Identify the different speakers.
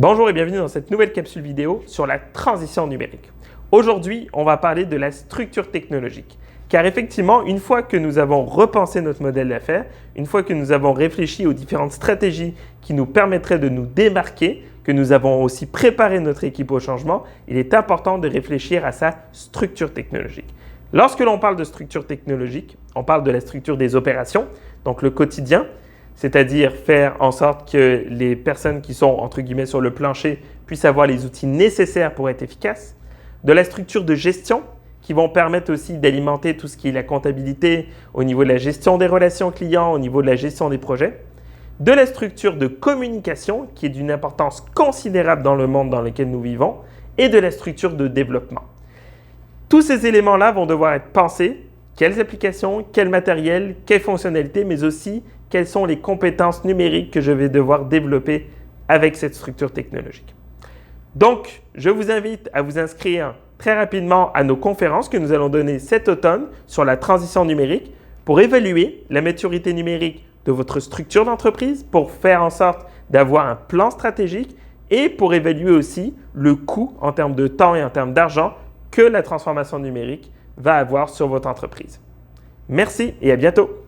Speaker 1: Bonjour et bienvenue dans cette nouvelle capsule vidéo sur la transition numérique. Aujourd'hui, on va parler de la structure technologique. Car effectivement, une fois que nous avons repensé notre modèle d'affaires, une fois que nous avons réfléchi aux différentes stratégies qui nous permettraient de nous démarquer, que nous avons aussi préparé notre équipe au changement, il est important de réfléchir à sa structure technologique. Lorsque l'on parle de structure technologique, on parle de la structure des opérations, donc le quotidien, c'est-à-dire faire en sorte que les personnes qui sont entre guillemets sur le plancher puissent avoir les outils nécessaires pour être efficaces, de la structure de gestion qui vont permettre aussi d'alimenter tout ce qui est la comptabilité au niveau de la gestion des relations clients, au niveau de la gestion des projets, de la structure de communication qui est d'une importance considérable dans le monde dans lequel nous vivons et de la structure de développement. Tous ces éléments-là vont devoir être pensés. Quelles applications, quel matériel, quelles fonctionnalités, mais aussi quelles sont les compétences numériques que je vais devoir développer avec cette structure technologique. Donc, je vous invite à vous inscrire très rapidement à nos conférences que nous allons donner cet automne sur la transition numérique pour évaluer la maturité numérique de votre structure d'entreprise, pour faire en sorte d'avoir un plan stratégique et pour évaluer aussi le coût en termes de temps et en termes d'argent que la transformation numérique va avoir sur votre entreprise. Merci et à bientôt!